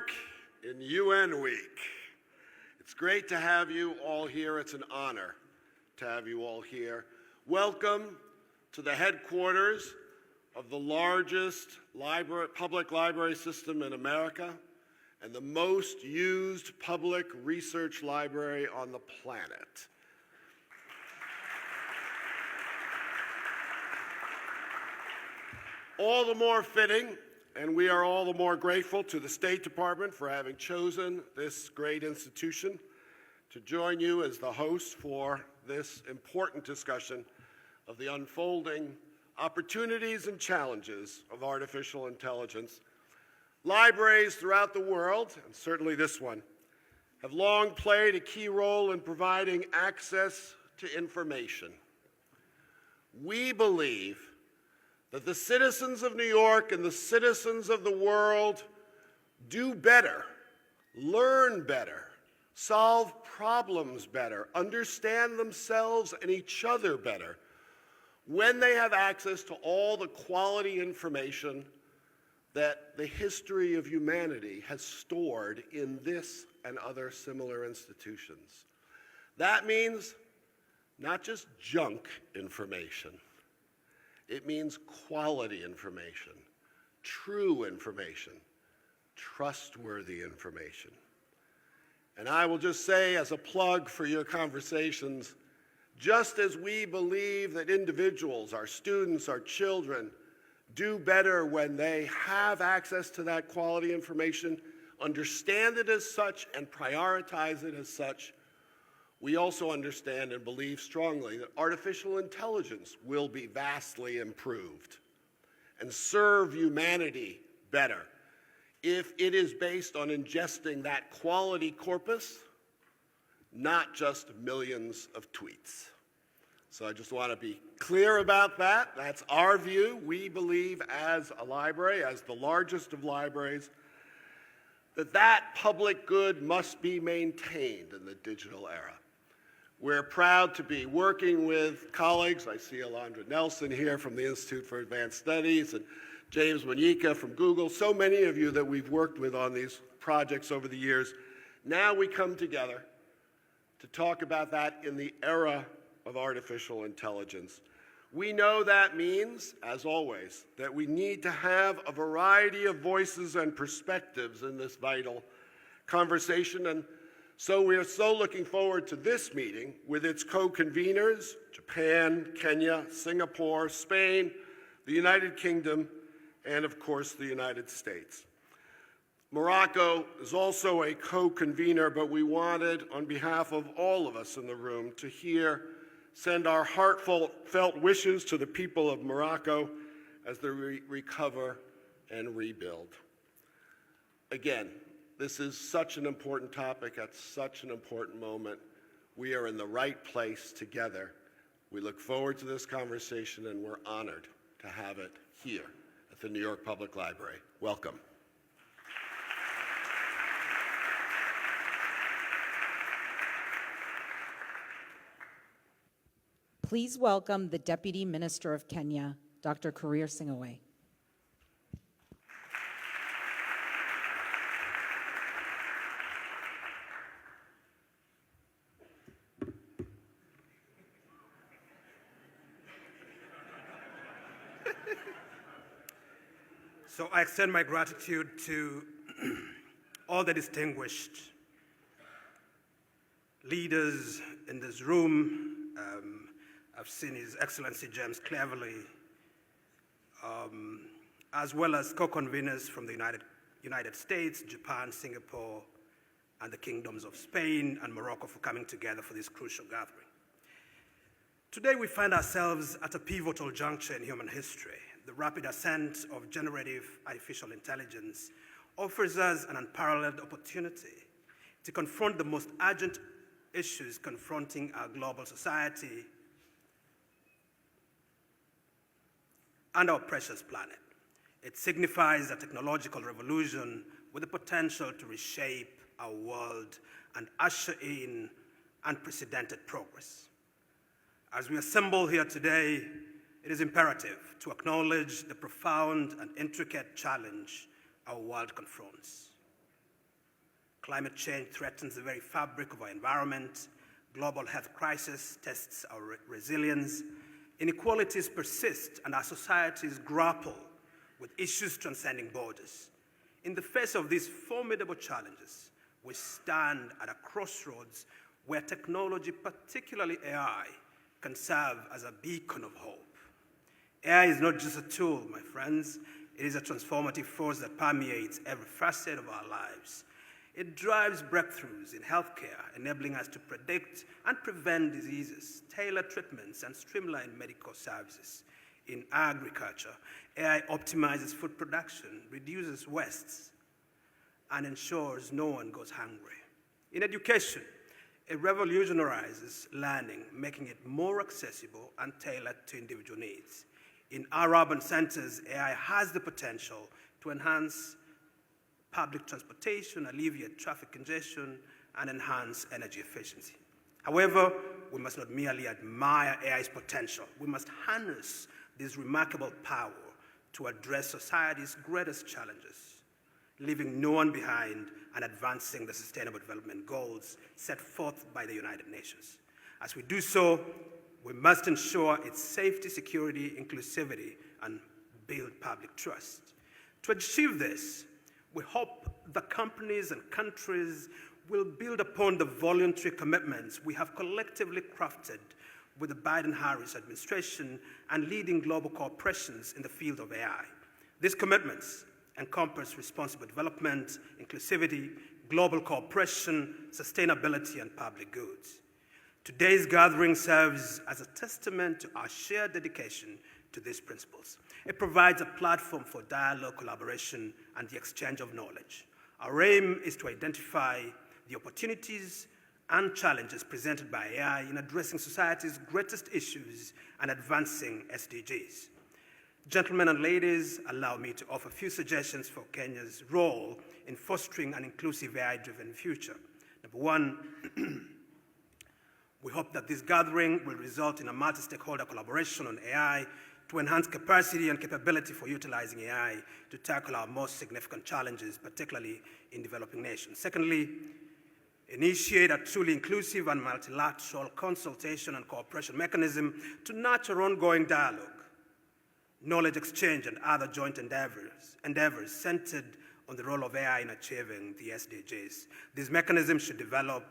York in UN Week. It's great to have you all here. It's an honor to have you all here. Welcome to the headquarters of the largest public library system in America and the most used public research library on the planet. All the more fitting, and we are all the more grateful to the State Department for having chosen this great institution to join you as the host for this important discussion of the unfolding opportunities and challenges of artificial intelligence. Libraries throughout the world, and certainly this one, have long played a key role in providing access to information. We believe that the citizens of New York and the citizens of the world do better, learn better, solve problems better, understand themselves and each other better when they have access to all the quality information that the history of humanity has stored in this and other similar institutions. That means not just junk information. It means quality information, true information, trustworthy information. And I will just say as a plug for your conversations, just as we believe that individuals, our students, our children, do better when they have access to that quality information, understand it as such, and prioritize it as such, we also understand and believe strongly that artificial intelligence will be vastly improved and serve humanity better if it is based on ingesting that quality corpus, not just millions of tweets. So I just want to be clear about that. That's our view. We believe as a library, as the largest of libraries, that public good must be maintained in the digital era. We're proud to be working with colleagues. I see Alondra Nelson here from the Institute for Advanced Studies and James Wanyika from Google, so many of you that we've worked with on these projects over the years. Now we come together to talk about that in the era of artificial intelligence. We know that means, as always, that we need to have a variety of voices and perspectives in this vital conversation, and so we are so looking forward to this meeting with its co-conveners, Japan, Kenya, Singapore, Spain, the United Kingdom, and of course the United States. Morocco is also a co-convener, but we wanted, on behalf of all of us in the room, to send our heartfelt wishes to the people of Morocco as they recover and rebuild. Again, this is such an important topic at such an important moment. We are in the right place together. We look forward to this conversation, and we're honored to have it here at the New York Public Library. Welcome. Please welcome the Deputy Minister of Kenya, Dr. Korir Sing'oei. So I extend my gratitude to all the distinguished leaders in this room. I've seen His Excellency James Cleverly, as well as co-conveners from the United States, Japan, Singapore, and the kingdoms of Spain and Morocco for coming together for this crucial gathering. Today we find ourselves at a pivotal juncture in human history. The rapid ascent of generative artificial intelligence offers us an unparalleled opportunity to confront the most urgent issues confronting our global society and our precious planet. It signifies a technological revolution with the potential to reshape our world and usher in unprecedented progress. As we assemble here today, it is imperative to acknowledge the profound and intricate challenge our world confronts. Climate change threatens the very fabric of our environment. Global health crisis tests our resilience. Inequalities persist, and our societies grapple with issues transcending borders. In the face of these formidable challenges, we stand at a crossroads where technology, particularly AI, can serve as a beacon of hope. AI is not just a tool, my friends. It is a transformative force that permeates every facet of our lives. It drives breakthroughs in healthcare, enabling us to predict and prevent diseases, tailor treatments, and streamline medical services. In agriculture, AI optimizes food production, reduces wastes, and ensures no one goes hungry. In education, it revolutionizes learning, making it more accessible and tailored to individual needs. In our urban centers, AI has the potential to enhance public transportation, alleviate traffic congestion, and enhance energy efficiency. However, we must not merely admire AI's potential. We must harness this remarkable power to address society's greatest challenges, leaving no one behind and advancing the Sustainable Development Goals set forth by the United Nations. As we do so, we must ensure its safety, security, inclusivity, and build public trust. To achieve this, we hope the companies and countries will build upon the voluntary commitments we have collectively crafted with the Biden-Harris administration and leading global corporations in the field of AI. These commitments encompass responsible development, inclusivity, global cooperation, sustainability, and public goods. Today's gathering serves as a testament to our shared dedication to these principles. It provides a platform for dialogue, collaboration, and the exchange of knowledge. Our aim is to identify the opportunities and challenges presented by AI in addressing society's greatest issues and advancing SDGs. Gentlemen and ladies, allow me to offer a few suggestions for Kenya's role in fostering an inclusive AI-driven future. Number one, we hope that this gathering will result in a multi-stakeholder collaboration on AI to enhance capacity and capability for utilizing AI to tackle our most significant challenges, particularly in developing nations. Secondly, initiate a truly inclusive and multilateral consultation and cooperation mechanism to nurture ongoing dialogue, knowledge exchange, and other joint endeavors centered on the role of AI in achieving the SDGs. These mechanisms should develop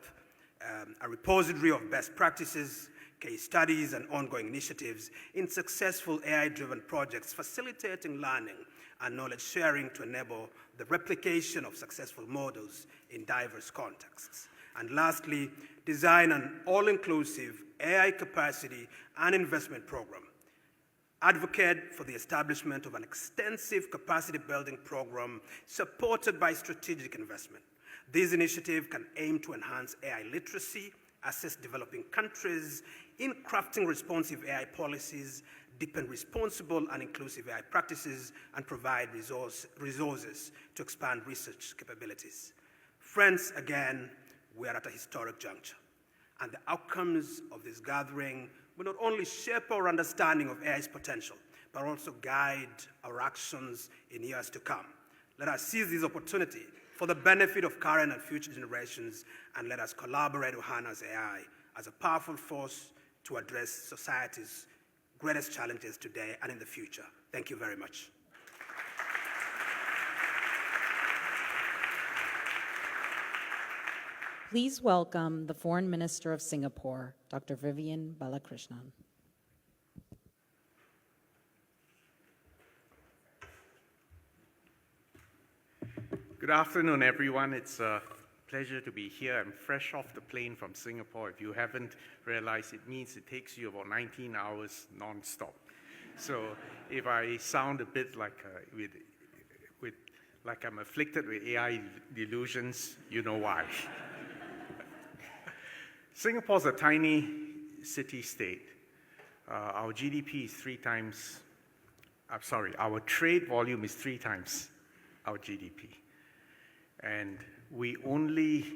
a repository of best practices, case studies, and ongoing initiatives in successful AI-driven projects, facilitating learning and knowledge sharing to enable the replication of successful models in diverse contexts. And lastly, design an all-inclusive AI capacity and investment program. Advocate for the establishment of an extensive capacity-building program supported by strategic investment. This initiative can aim to enhance AI literacy, assist developing countries in crafting responsive AI policies, deepen responsible and inclusive AI practices, and provide resources to expand research capabilities. Friends, again, we are at a historic juncture, and the outcomes of this gathering will not only shape our understanding of AI's potential, but also guide our actions in years to come. Let us seize this opportunity for the benefit of current and future generations, and let us collaborate to harness AI as a powerful force to address society's greatest challenges today and in the future. Thank you very much. Please welcome the Foreign Minister of Singapore, Dr. Vivian Balakrishnan. Good afternoon, everyone. It's a pleasure to be here. I'm fresh off the plane from Singapore. If you haven't realized, it means it takes you about 19 hours non-stop. So if I sound a bit like like I'm afflicted with AI delusions, you know why. Singapore's a tiny city-state. Our GDP is our trade volume is 3 times our GDP. And we only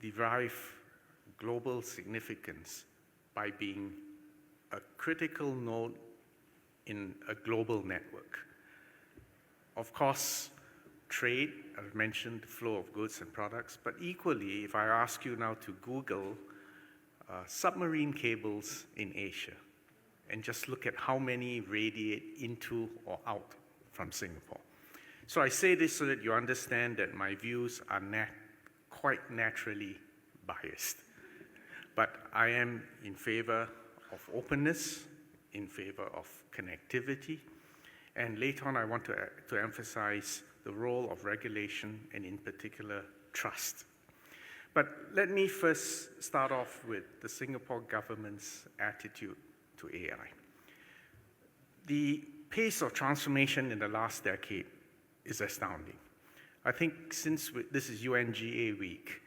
derive global significance by being a critical node in a global network. Of course, trade, I've mentioned the flow of goods and products, but equally, if I ask you now to Google submarine cables in Asia, and just look at how many radiate into or out from Singapore. So I say this so that you understand that my views are quite naturally biased. But I am in favor of openness, in favor of connectivity, and later on I want to emphasize the role of regulation and in particular trust. But let me first start off with the Singapore government's attitude to AI. The pace of transformation in the last decade is astounding. I think since this is UNGA week,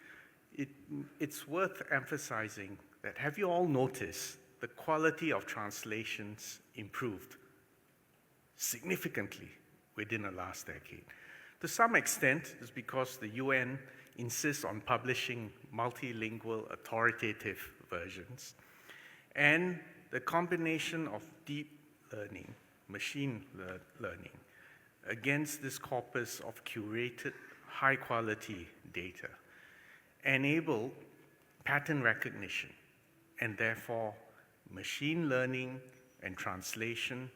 it's worth emphasizing that have you all noticed the quality of translations improved significantly within the last decade? To some extent, it's because the UN insists on publishing multilingual authoritative versions, and the combination of deep learning, machine learning, against this corpus of curated, high-quality data enable pattern recognition, and therefore machine learning and translation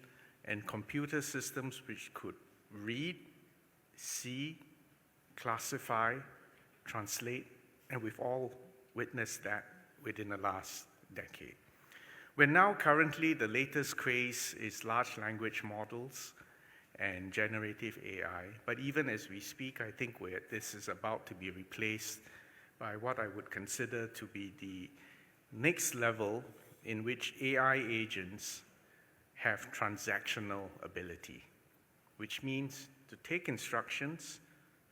and computer systems which could read, see, classify, translate, and we've all witnessed that within the last decade. We're now currently, the latest craze is large language models and generative AI, but even as we speak, I think this is about to be replaced by what I would consider to be the next level in which AI agents have transactional ability, which means to take instructions,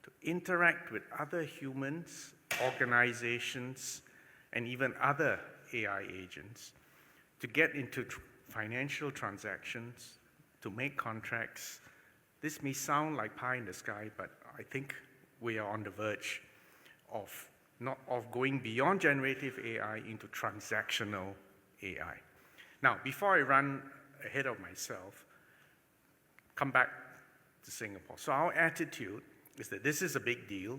to interact with other humans, organizations, and even other AI agents, to get into financial transactions, to make contracts. This may sound like pie in the sky, but I think we are on the verge of going beyond generative AI into transactional AI. Now, before I run ahead of myself, come back to Singapore. So our attitude is that this is a big deal.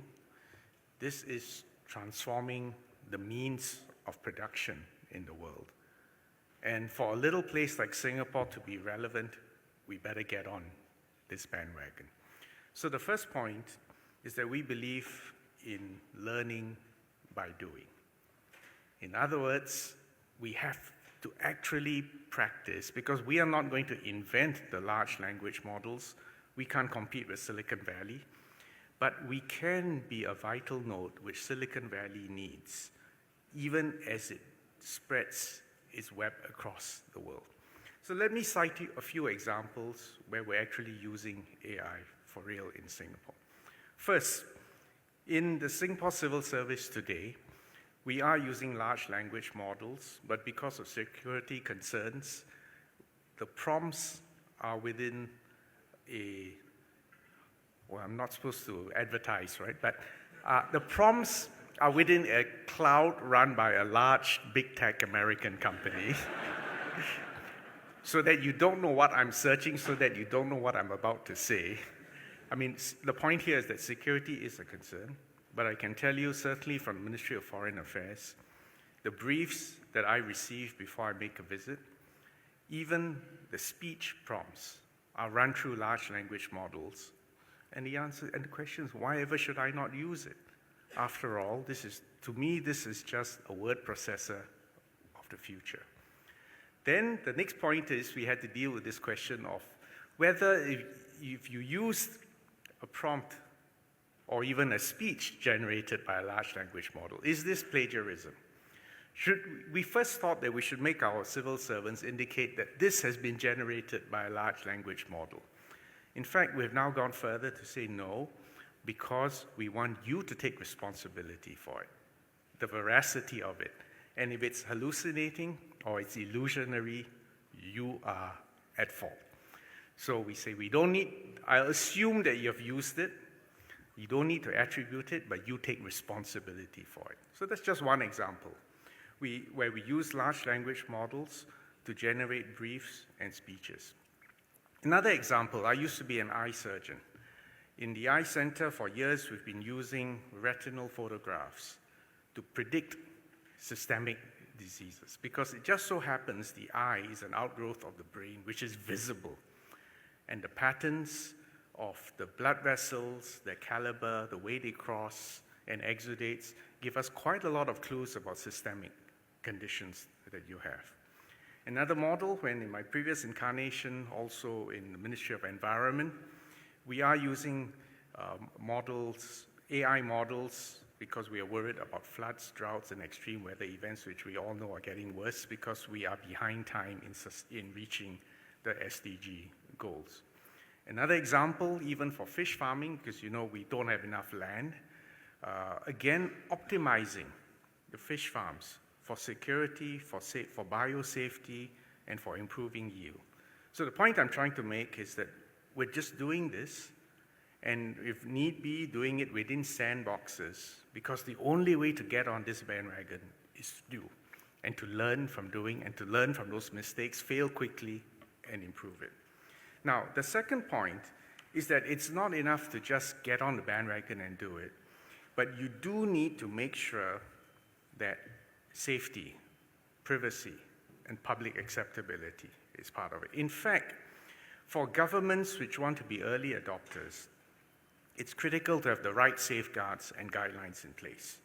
This is transforming the means of production in the world. And for a little place like Singapore to be relevant, we better get on this bandwagon. So the first point is that we believe in learning by doing. In other words, we have to actually practice, because we are not going to invent the large language models. We can't compete with Silicon Valley, but we can be a vital node which Silicon Valley needs, even as it spreads its web across the world. So let me cite you a few examples where we're actually using AI for real in Singapore. First, in the Singapore civil service today, we are using large language models, but because of security concerns, the prompts are within I'm not supposed to advertise, right? But the prompts are within a cloud run by a large big tech American company so that you don't know what I'm searching, so that you don't know what I'm about to say. I mean, the point here is that security is a concern, but I can tell you certainly from the Ministry of Foreign Affairs, the briefs that I receive before I make a visit, even the speech prompts are run through large language models. And the answer and the question is, why ever should I not use it? After all, to me, this is just a word processor of the future. Then the next point is we had to deal with this question of whether if you use a prompt or even a speech generated by a large language model, is this plagiarism? We first thought that we should make our civil servants indicate that this has been generated by a large language model. In fact, we've now gone further to say no, because we want you to take responsibility for it, the veracity of it. And if it's hallucinating or it's illusionary, you are at fault. So we say I'll assume that you've used it. You don't need to attribute it, but you take responsibility for it. So that's just one example where we use large language models to generate briefs and speeches. Another example, I used to be an eye surgeon. In the eye center, for years, we've been using retinal photographs to predict systemic diseases, because it just so happens the eye is an outgrowth of the brain, which is visible. And the patterns of the blood vessels, their caliber, the way they cross, and exudates give us quite a lot of clues about systemic conditions that you have. Another model, when in my previous incarnation, also in the Ministry of Environment, we are using models, AI models, because we are worried about floods, droughts, and extreme weather events, which we all know are getting worse because we are behind time in reaching the SDG goals. Another example, even for fish farming, because you know we don't have enough land, again, optimizing the fish farms for security, for biosafety, and for improving yield. So the point I'm trying to make is that we're just doing this, and if need be, doing it within sandboxes, because the only way to get on this bandwagon is to do, and to learn from doing, and to learn from those mistakes, fail quickly, and improve it. Now, the second point is that it's not enough to just get on the bandwagon and do it, but you do need to make sure that safety, privacy, and public acceptability is part of it. In fact, for governments which want to be early adopters, it's critical to have the right safeguards and guidelines in place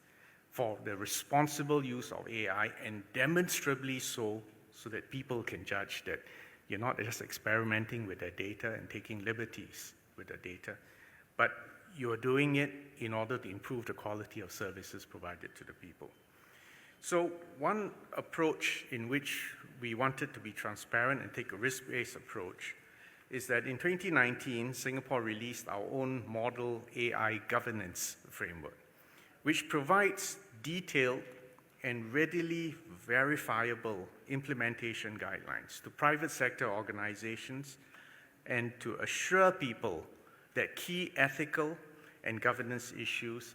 for the responsible use of AI, and demonstrably so that people can judge that you're not just experimenting with their data and taking liberties with the data, but you're doing it in order to improve the quality of services provided to the people. So one approach in which we wanted to be transparent and take a risk-based approach is that in 2019, Singapore released our own model AI governance framework, which provides detailed and readily verifiable implementation guidelines to private sector organizations and to assure people that key ethical and governance issues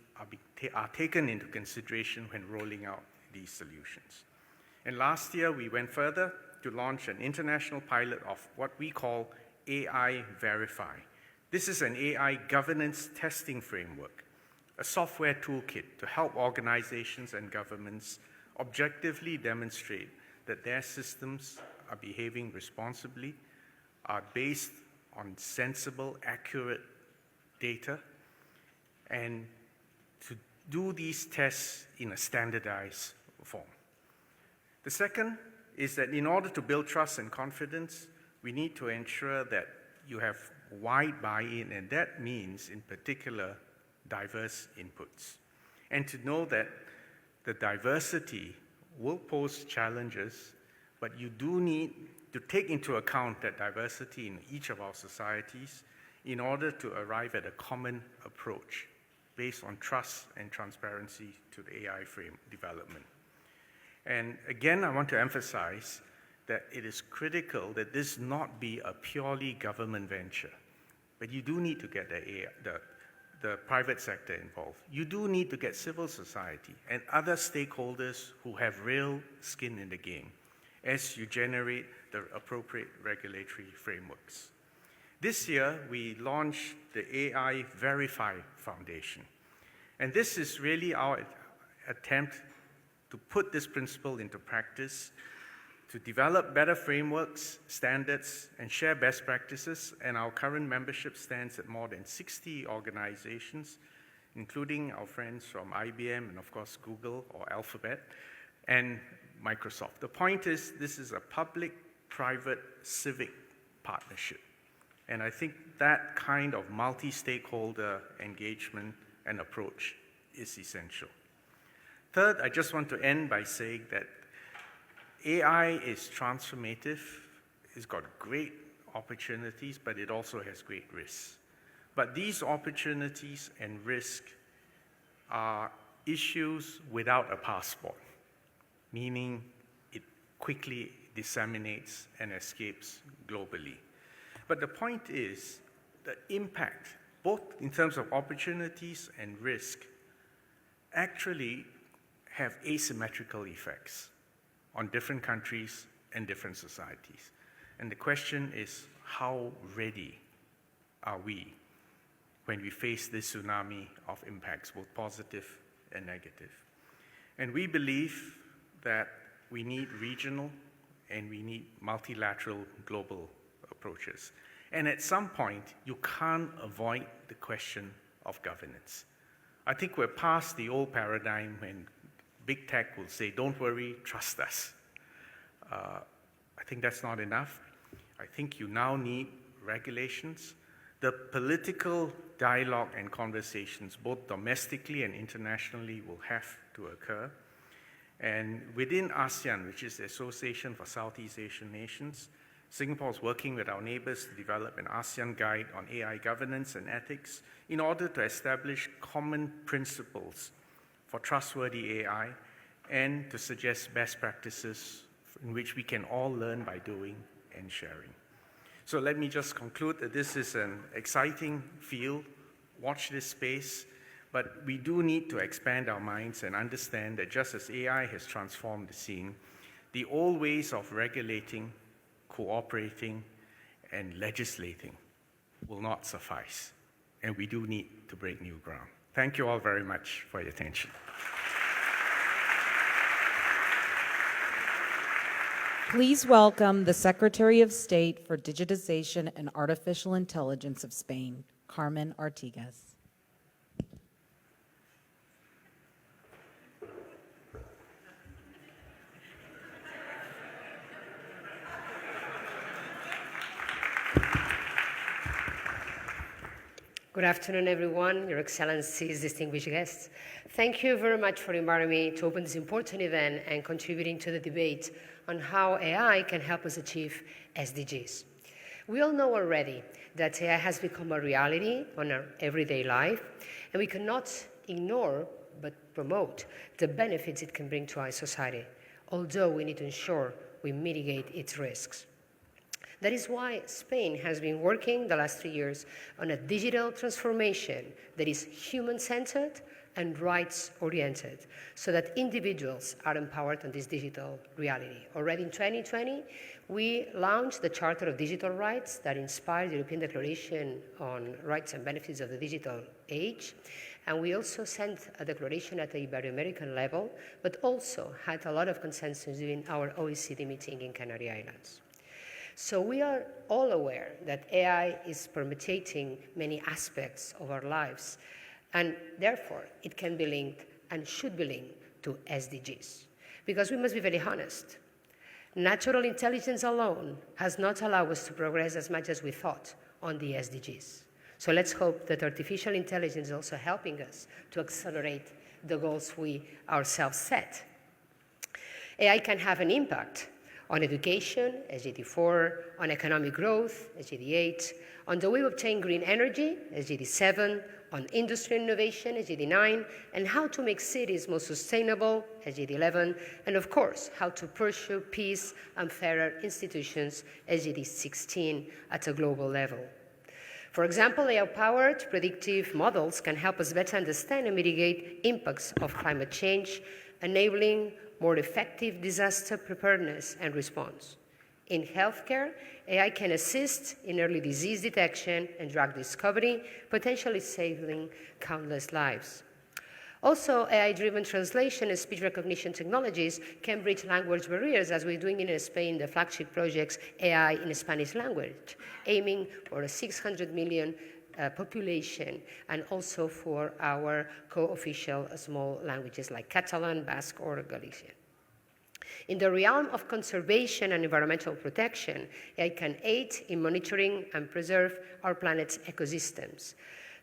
are taken into consideration when rolling out these solutions. And last year, we went further to launch an international pilot of what we call AI Verify. This is an AI governance testing framework, a software toolkit to help organizations and governments objectively demonstrate that their systems are behaving responsibly, are based on sensible, accurate data, and to do these tests in a standardized form. The second is that in order to build trust and confidence, we need to ensure that you have wide buy-in, and that means, in particular, diverse inputs. And to know that the diversity will pose challenges, but you do need to take into account that diversity in each of our societies in order to arrive at a common approach based on trust and transparency to the AI frame development. And again, I want to emphasize that it is critical that this not be a purely government venture, but you do need to get the private sector involved. You do need to get civil society and other stakeholders who have real skin in the game as you generate the appropriate regulatory frameworks. This year, we launched the AI Verify Foundation. And this is really our attempt to put this principle into practice, to develop better frameworks, standards, and share best practices. And our current membership stands at more than 60 organizations, including our friends from IBM and, of course, Google or Alphabet, and Microsoft. The point is, this is a public-private civic partnership. And I think that kind of multi-stakeholder engagement and approach is essential. Third, I just want to end by saying that AI is transformative. It's got great opportunities, but it also has great risks. But these opportunities and risks are issues without a passport, meaning it quickly disseminates and escapes globally. But the point is, the impact, both in terms of opportunities and risk, actually have asymmetrical effects on different countries and different societies. And the question is, how ready are we when we face this tsunami of impacts, both positive and negative. And we believe that we need regional and we need multilateral global approaches. And at some point, you can't avoid the question of governance. I think we're past the old paradigm when big tech will say, don't worry, trust us. I think that's not enough. I think you now need regulations. The political dialogue and conversations, both domestically and internationally, will have to occur. And within ASEAN, which is the Association for Southeast Asian Nations, Singapore is working with our neighbors to develop an ASEAN guide on AI governance and ethics in order to establish common principles for trustworthy AI and to suggest best practices in which we can all learn by doing and sharing. So let me just conclude that this is an exciting field. Watch this space. But we do need to expand our minds and understand that just as AI has transformed the scene, the old ways of regulating, cooperating, and legislating will not suffice. And we do need to break new ground. Thank you all very much for your attention. Please welcome the Secretary of State for Digitization and Artificial Intelligence of Spain, Carmen Artigas. Good afternoon, everyone, Your Excellencies, distinguished guests. Thank you very much for inviting me to open this important event and contributing to the debate on how AI can help us achieve SDGs. We all know already that AI has become a reality on our everyday life, and we cannot ignore but promote the benefits it can bring to our society, although we need to ensure we mitigate its risks. That is why Spain has been working the last 3 years on a digital transformation that is human-centered and rights-oriented, so that individuals are empowered on this digital reality. Already in 2020, we launched the Charter of Digital Rights that inspired the European Declaration on Rights and Benefits of the Digital Age. And we also sent a declaration at the Ibero-American level, but also had a lot of consensus during our OECD meeting in Canary Islands. So we are all aware that AI is permeating many aspects of our lives, and therefore it can be linked and should be linked to SDGs. Because we must be very honest, natural intelligence alone has not allowed us to progress as much as we thought on the SDGs. So let's hope that artificial intelligence is also helping us to accelerate the goals we ourselves set. AI can have an impact on education, SDG 4, on economic growth, SDG 8, on the way we obtain green energy, SDG 7, on industry innovation, SDG 9, and how to make cities more sustainable, SDG 11, and of course, how to pursue peace and fairer institutions, SDG 16, at a global level. For example, AI-powered predictive models can help us better understand and mitigate impacts of climate change, enabling more effective disaster preparedness and response. In healthcare, AI can assist in early disease detection and drug discovery, potentially saving countless lives. Also, AI-driven translation and speech recognition technologies can bridge language barriers, as we're doing in Spain, the flagship projects AI in Spanish language, aiming for a 600 million population, and also for our co-official small languages like Catalan, Basque, or Galician. In the realm of conservation and environmental protection, AI can aid in monitoring and preserve our planet's ecosystems.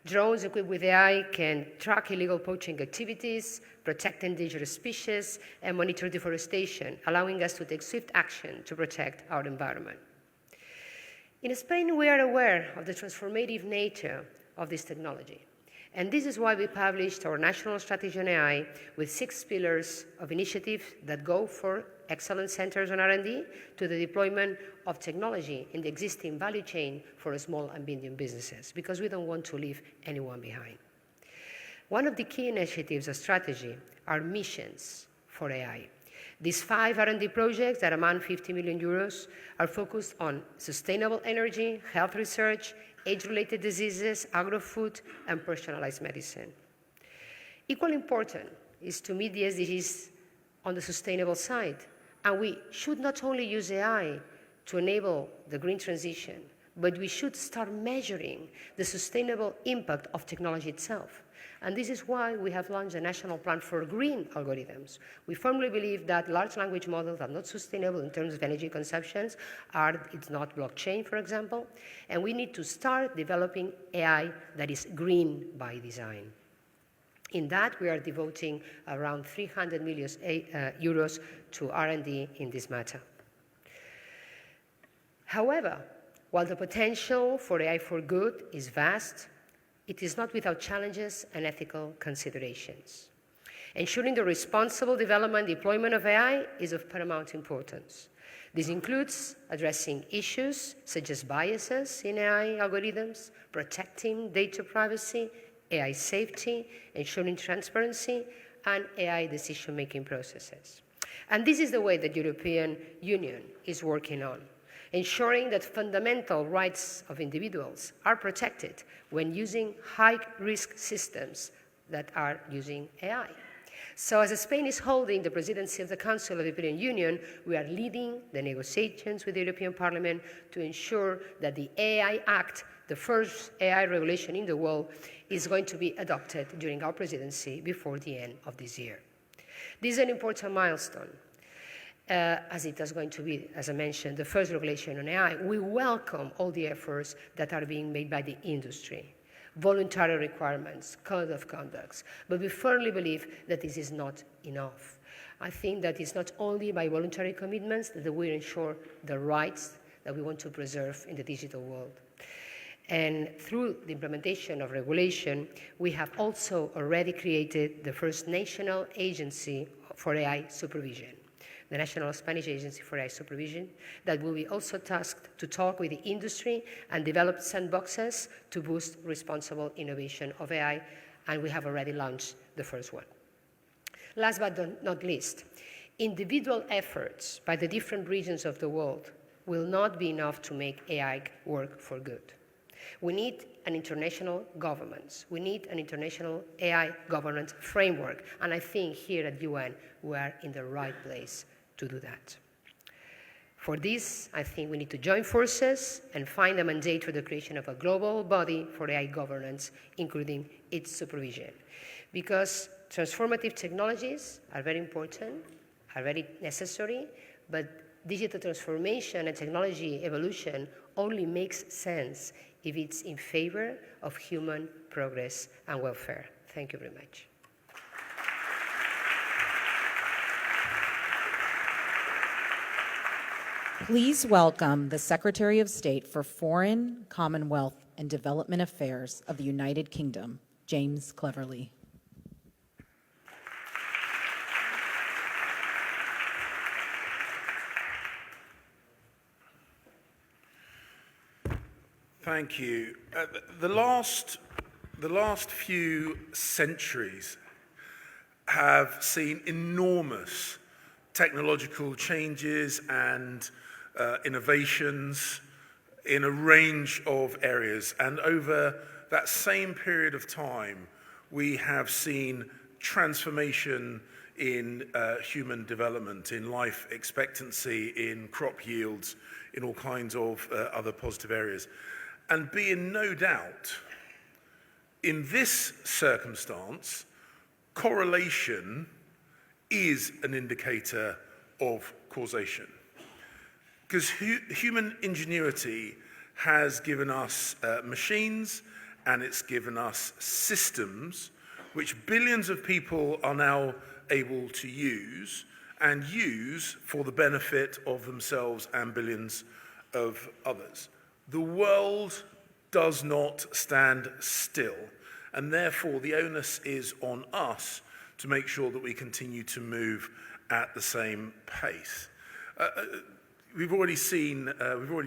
Drones equipped with AI can track illegal poaching activities, protect endangered species, and monitor deforestation, allowing us to take swift action to protect our environment. In Spain, we are aware of the transformative nature of this technology. And this is why we published our national strategy on AI with 6 pillars of initiative that go for excellence centers on R&D to the deployment of technology in the existing value chain for small and medium businesses, because we don't want to leave anyone behind. One of the key initiatives of strategy are missions for AI. These 5 R&D projects that amount 50 million euros are focused on sustainable energy, health research, age-related diseases, agro-food, and personalized medicine. Equally important is to meet the SDGs on the sustainable side. And we should not only use AI to enable the green transition, but we should start measuring the sustainable impact of technology itself. And this is why we have launched a national plan for green algorithms. We firmly believe that large language models are not sustainable in terms of energy consumptions, it's not blockchain, for example, and we need to start developing AI that is green by design. In that, we are devoting around 300 million euros to R&D in this matter. However, while the potential for AI for good is vast, it is not without challenges and ethical considerations. Ensuring the responsible development and deployment of AI is of paramount importance. This includes addressing issues such as biases in AI algorithms, protecting data privacy, AI safety, ensuring transparency, and AI decision-making processes. And this is the way that the European Union is working on, ensuring that fundamental rights of individuals are protected when using high-risk systems that are using AI. So as Spain is holding the presidency of the Council of the European Union, we are leading the negotiations with the European Parliament to ensure that the AI Act, the first AI regulation in the world, is going to be adopted during our presidency before the end of this year. This is an important milestone, as it is going to be, as I mentioned, the first regulation on AI. We welcome all the efforts that are being made by the industry, voluntary requirements, code of conduct, but we firmly believe that this is not enough. I think that it's not only by voluntary commitments that we ensure the rights that we want to preserve in the digital world. And through the implementation of regulation, we have also already created the first national agency for AI supervision, the National Spanish Agency for AI Supervision, that will be also tasked to talk with the industry and develop sandboxes to boost responsible innovation of AI, and we have already launched the first one. Last but not least, individual efforts by the different regions of the world will not be enough to make AI work for good. We need an international governance. We need an international AI governance framework, and I think here at UN we are in the right place to do that. For this, I think we need to join forces and find a mandate for the creation of a global body for AI governance, including its supervision. Because transformative technologies are very important, are very necessary, but digital transformation and technology evolution only makes sense if it's in favor of human progress and welfare. Thank you very much. Please welcome the Secretary of State for Foreign, Commonwealth, and Development Affairs of the United Kingdom, James Cleverly. Thank you. The last few centuries have seen enormous technological changes and innovations in a range of areas. And over that same period of time, we have seen transformation in human development, in life expectancy, in crop yields, in all kinds of other positive areas. And be in no doubt, in this circumstance, correlation is an indicator of causation. Because human ingenuity has given us machines, and it's given us systems which billions of people are now able to use for the benefit of themselves and billions of others. The world does not stand still, and therefore the onus is on us to make sure that we continue to move at the same pace. We've already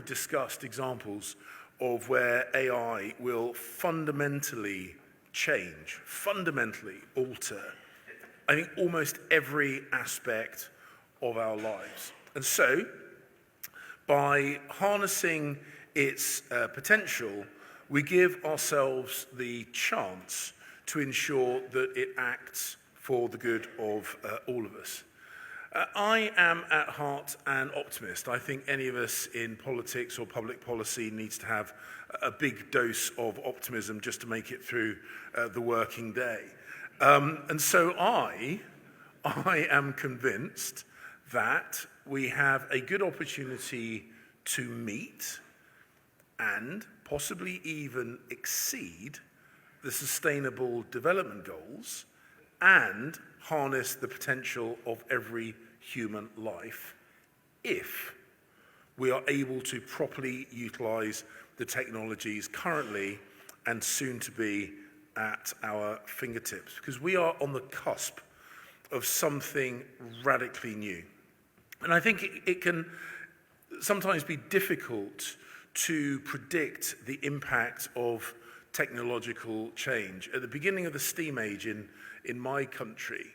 discussed examples of where AI will fundamentally change, fundamentally alter, I think, almost every aspect of our lives. And so, by harnessing its potential, we give ourselves the chance to ensure that it acts for the good of all of us. I am at heart an optimist. I think any of us in politics or public policy needs to have a big dose of optimism just to make it through the working day. And so I am convinced that we have a good opportunity to meet and possibly even exceed the Sustainable Development Goals and harness the potential of every human life if we are able to properly utilize the technologies currently and soon to be at our fingertips, because we are on the cusp of something radically new. And I think it can sometimes be difficult to predict the impact of technological change. At the beginning of the steam age in my country,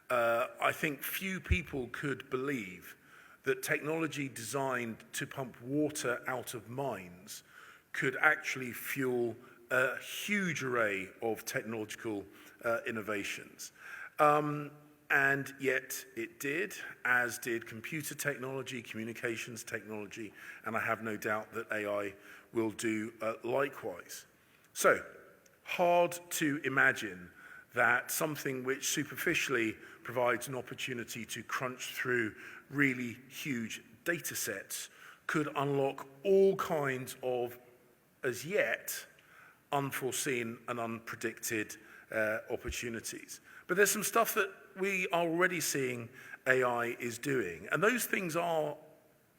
I think few people could believe that technology designed to pump water out of mines could actually fuel a huge array of technological innovations. And yet it did, as did computer technology, communications technology, and I have no doubt that AI will do likewise. So, hard to imagine that something which superficially provides an opportunity to crunch through really huge data sets could unlock all kinds of, as yet, unforeseen and unpredicted opportunities. But there's some stuff that we are already seeing AI is doing, and those things are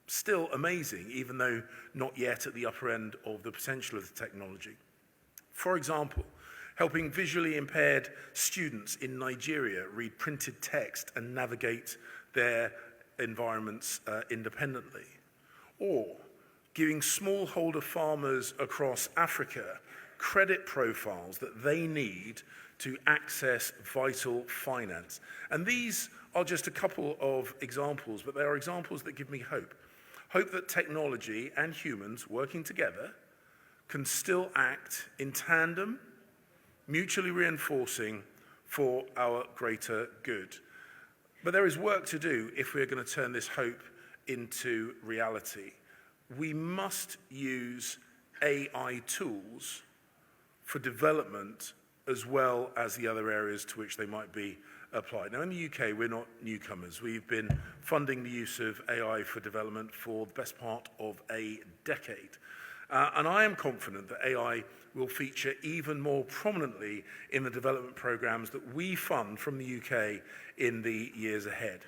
still amazing, even though not yet at the upper end of the potential of the technology. For example, helping visually impaired students in Nigeria read printed text and navigate their environments independently, or giving smallholder farmers across Africa credit profiles that they need to access vital finance. And these are just a couple of examples, but they are examples that give me hope. Hope that technology and humans working together can still act in tandem, mutually reinforcing for our greater good. But there is work to do if we're going to turn this hope into reality. We must use AI tools for development as well as the other areas to which they might be applied. Now, in the UK, we're not newcomers. We've been funding the use of AI for development for the best part of a decade. And I am confident that AI will feature even more prominently in the development programs that we fund from the UK in the years ahead.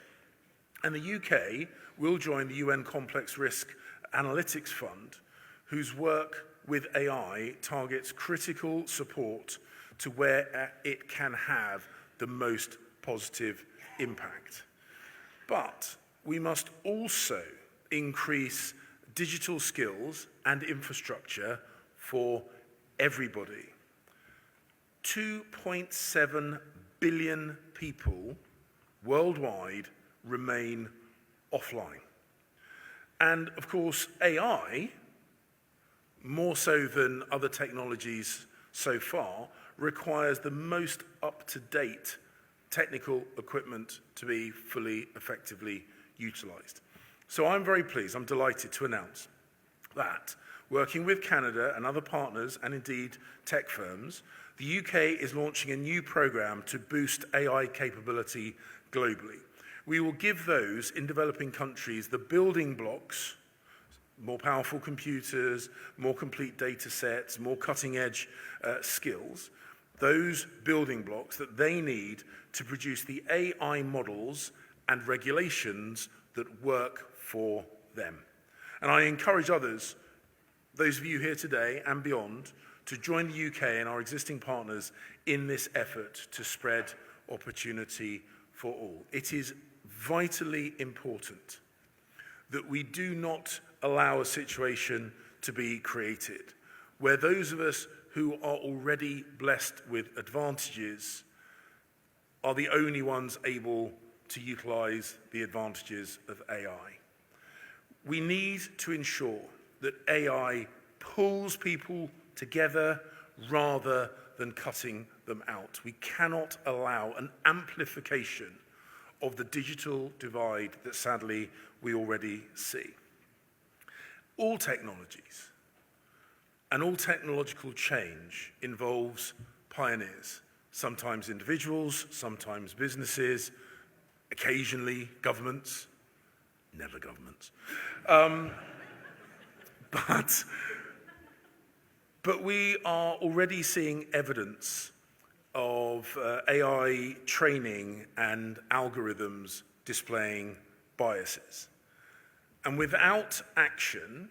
And the UK will join the UN Complex Risk Analytics Fund, whose work with AI targets critical support to where it can have the most positive impact. But we must also increase digital skills and infrastructure for everybody. 2.7 billion people worldwide remain offline. And of course, AI, more so than other technologies so far, requires the most up-to-date technical equipment to be fully, effectively utilized. So I'm very pleased, I'm delighted to announce that, working with Canada and other partners, and indeed tech firms, the UK is launching a new program to boost AI capability globally. We will give those in developing countries the building blocks, more powerful computers, more complete data sets, more cutting-edge skills, those building blocks that they need to produce the AI models and regulations that work for them. And I encourage others, those of you here today and beyond, to join the UK and our existing partners in this effort to spread opportunity for all. It is vitally important that we do not allow a situation to be created where those of us who are already blessed with advantages are the only ones able to utilize the advantages of AI. We need to ensure that AI pulls people together rather than cutting them out. We cannot allow an amplification of the digital divide that sadly we already see. All technologies and all technological change involves pioneers, sometimes individuals, sometimes businesses, occasionally governments, never governments. But we are already seeing evidence of AI training and algorithms displaying biases. And without action,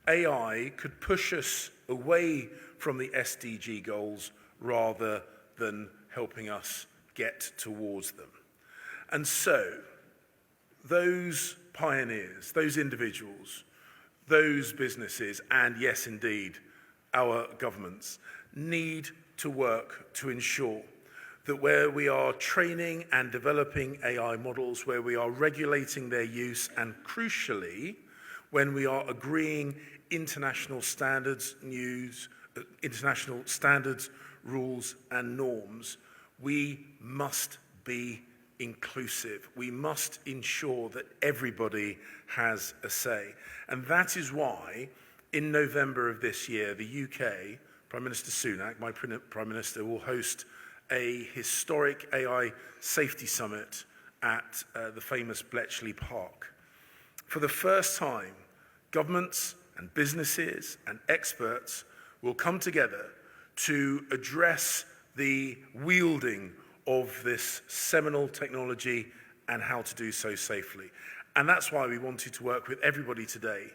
AI could push us away from the SDG goals rather than helping us get towards them. And so, those pioneers, those individuals, those businesses, and yes, indeed, our governments, need to work to ensure that where we are training and developing AI models, where we are regulating their use, and crucially, when we are agreeing international standards, rules, and norms, we must be inclusive. We must ensure that everybody has a say. And that is why, in November of this year, the UK, Prime Minister Sunak, my Prime Minister, will host a historic AI safety summit at the famous Bletchley Park. For the first time, governments and businesses and experts will come together to address the wielding of this seminal technology and how to do so safely. And that's why we wanted to work with everybody today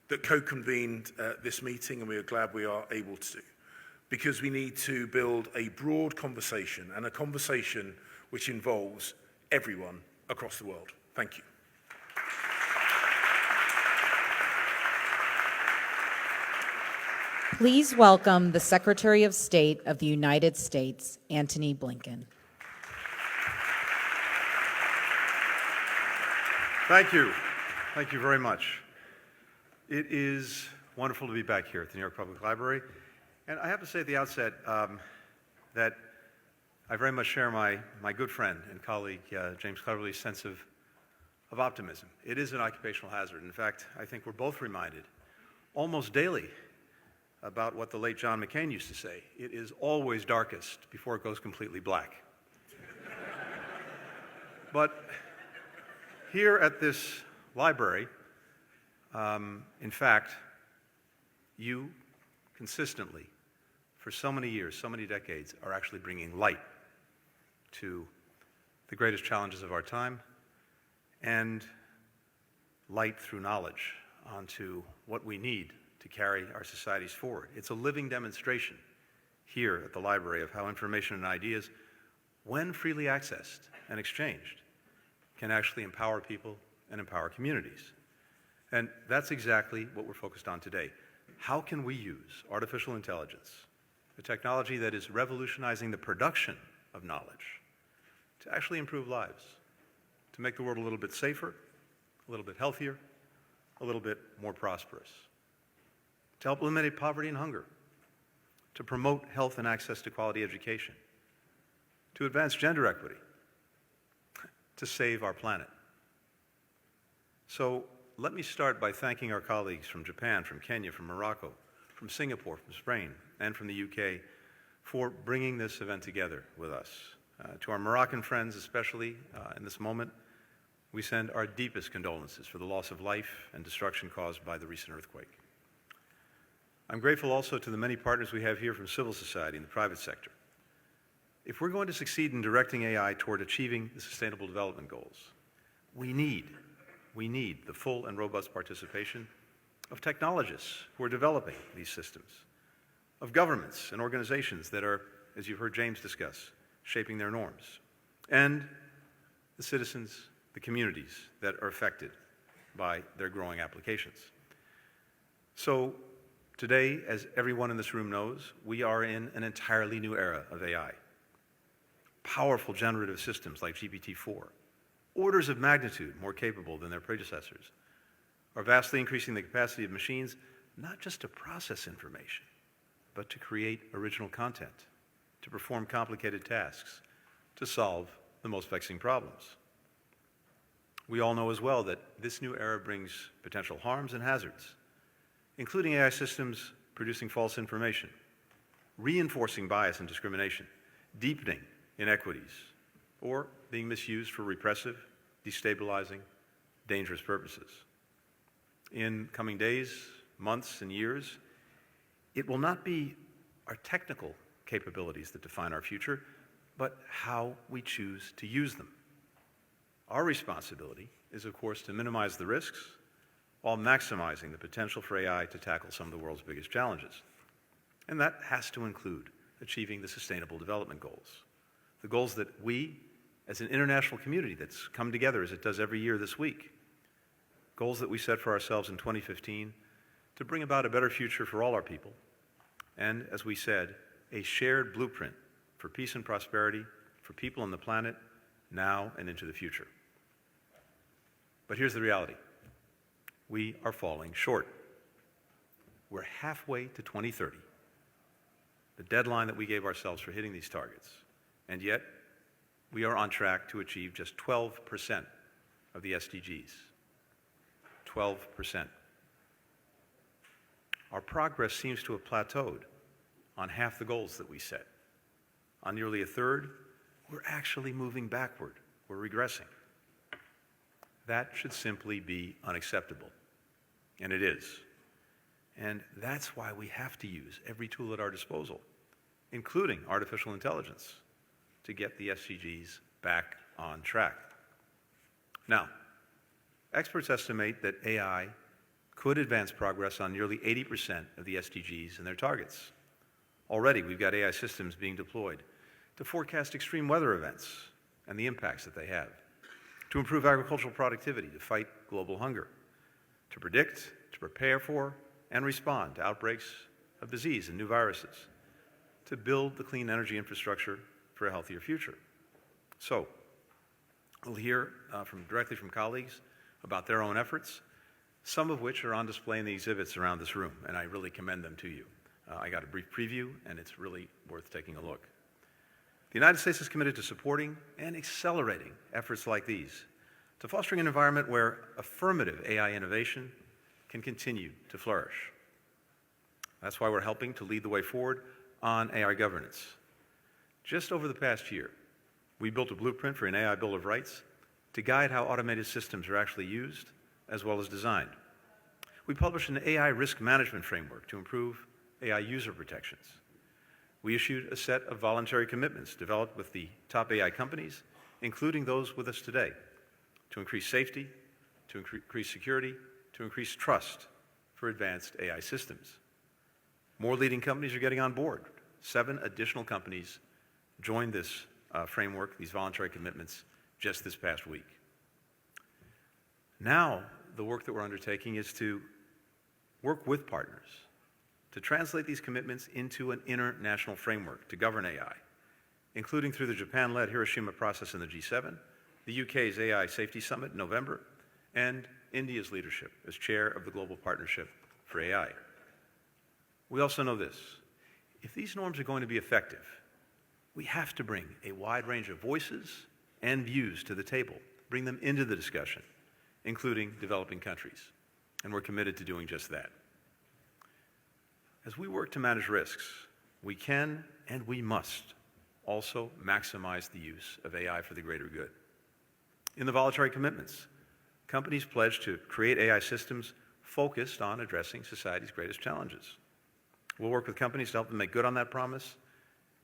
that co-convened this meeting, and we are glad we are able to, because we need to build a broad conversation, and a conversation which involves everyone across the world. Thank you. Please welcome the Secretary of State of the United States, Antony Blinken. Thank you. Thank you very much. It is wonderful to be back here at the New York Public Library. And I have to say at the outset that I very much share my good friend and colleague, James Cleverly's sense of optimism. It is an occupational hazard. In fact, I think we're both reminded almost daily about what the late John McCain used to say. It is always darkest before it goes completely black. But here at this library, in fact, you consistently, for so many years, so many decades, are actually bringing light to the greatest challenges of our time, and light through knowledge onto what we need to carry our societies forward. It's a living demonstration here at the library of how information and ideas, when freely accessed and exchanged, can actually empower people and empower communities. And that's exactly what we're focused on today. How can we use artificial intelligence, a technology that is revolutionizing the production of knowledge, to actually improve lives, to make the world a little bit safer, a little bit healthier, a little bit more prosperous, to help eliminate poverty and hunger, to promote health and access to quality education, to advance gender equity, to save our planet. So let me start by thanking our colleagues from Japan, from Kenya, from Morocco, from Singapore, from Spain, and from the UK for bringing this event together with us. To our Moroccan friends, especially in this moment, we send our deepest condolences for the loss of life and destruction caused by the recent earthquake. I'm grateful also to the many partners we have here from civil society and the private sector. If we're going to succeed in directing AI toward achieving the Sustainable Development Goals, we need the full and robust participation of technologists who are developing these systems, of governments and organizations that are, as you've heard James discuss, shaping their norms, and the citizens, the communities that are affected by their growing applications. So today, as everyone in this room knows, we are in an entirely new era of AI. Powerful generative systems like GPT-4, orders of magnitude more capable than their predecessors, are vastly increasing the capacity of machines not just to process information, but to create original content, to perform complicated tasks, to solve the most vexing problems. We all know as well that this new era brings potential harms and hazards, including AI systems producing false information, reinforcing bias and discrimination, deepening inequities, or being misused for repressive, destabilizing, dangerous purposes. In coming days, months, and years, it will not be our technical capabilities that define our future, but how we choose to use them. Our responsibility is, of course, to minimize the risks while maximizing the potential for AI to tackle some of the world's biggest challenges. And that has to include achieving the Sustainable Development Goals, the goals that we, as an international community that's come together as it does every year this week, goals that we set for ourselves in 2015 to bring about a better future for all our people, and, as we said, a shared blueprint for peace and prosperity for people on the planet now and into the future. But here's the reality. We are falling short. We're halfway to 2030, the deadline that we gave ourselves for hitting these targets, and yet we are on track to achieve just 12% of the SDGs. 12%. Our progress seems to have plateaued on half the goals that we set. On nearly a third, we're actually moving backward. We're regressing. That should simply be unacceptable, and it is. And that's why we have to use every tool at our disposal, including artificial intelligence, to get the SDGs back on track. Now, experts estimate that AI could advance progress on nearly 80% of the SDGs and their targets. Already, we've got AI systems being deployed to forecast extreme weather events and the impacts that they have, to improve agricultural productivity, to fight global hunger, to predict, to prepare for, and respond to outbreaks of disease and new viruses, to build the clean energy infrastructure for a healthier future. So, we'll hear directly from colleagues about their own efforts, some of which are on display in the exhibits around this room, and I really commend them to you. I got a brief preview, and it's really worth taking a look. The United States is committed to supporting and accelerating efforts like these, to fostering an environment where affirmative AI innovation can continue to flourish. That's why we're helping to lead the way forward on AI governance. Just over the past year, we built a blueprint for an AI Bill of Rights to guide how automated systems are actually used as well as designed. We published an AI risk management framework to improve AI user protections. We issued a set of voluntary commitments developed with the top AI companies, including those with us today, to increase safety, to increase security, to increase trust for advanced AI systems. More leading companies are getting on board. 7 additional companies joined this framework, these voluntary commitments, just this past week. Now, the work that we're undertaking is to work with partners to translate these commitments into an international framework to govern AI, including through the Japan-led Hiroshima process in the G7, the UK's AI Safety Summit in November, and India's leadership as chair of the Global Partnership for AI. We also know this: if these norms are going to be effective, we have to bring a wide range of voices and views to the table, bring them into the discussion, including developing countries, and we're committed to doing just that. As we work to manage risks, we can and we must also maximize the use of AI for the greater good. In the voluntary commitments, companies pledge to create AI systems focused on addressing society's greatest challenges. We'll work with companies to help them make good on that promise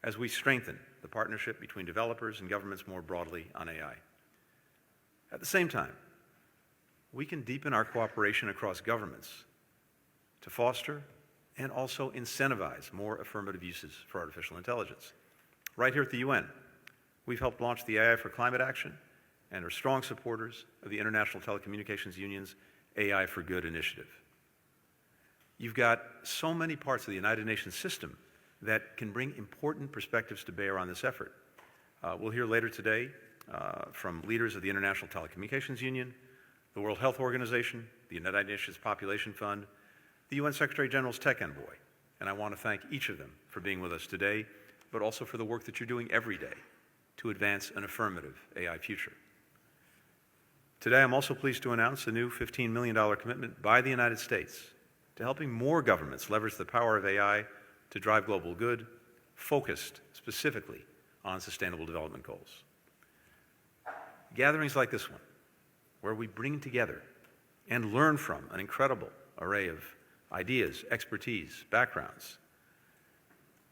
as we strengthen the partnership between developers and governments more broadly on AI. At the same time, we can deepen our cooperation across governments to foster and also incentivize more affirmative uses for artificial intelligence. Right here at the UN, we've helped launch the AI for Climate Action and are strong supporters of the International Telecommunications Union's AI for Good initiative. You've got so many parts of the United Nations system that can bring important perspectives to bear on this effort. We'll hear later today from leaders of the International Telecommunications Union, the World Health Organization, the United Nations Population Fund, the UN Secretary General's Tech Envoy, and I want to thank each of them for being with us today, but also for the work that you're doing every day to advance an affirmative AI future. Today, I'm also pleased to announce a new $15 million commitment by the United States to helping more governments leverage the power of AI to drive global good, focused specifically on sustainable development goals. Gatherings like this one, where we bring together and learn from an incredible array of ideas, expertise, backgrounds,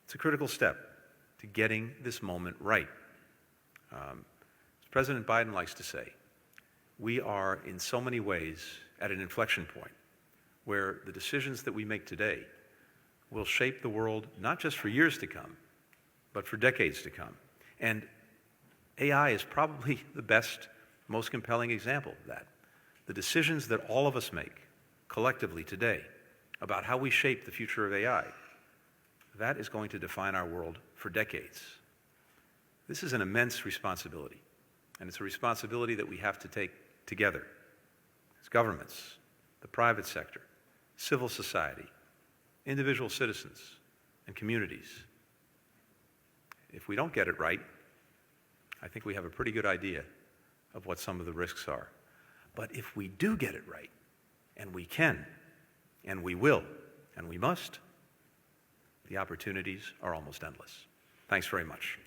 it's a critical step to getting this moment right. As President Biden likes to say, we are in so many ways at an inflection point where the decisions that we make today will shape the world not just for years to come, but for decades to come. And AI is probably the best, most compelling example of that. The decisions that all of us make collectively today about how we shape the future of AI, that is going to define our world for decades. This is an immense responsibility, and it's a responsibility that we have to take together as governments, the private sector, civil society, individual citizens, and communities. If we don't get it right, I think we have a pretty good idea of what some of the risks are. But if we do get it right, and we can, and we will, and we must, the opportunities are almost endless. Thanks very much.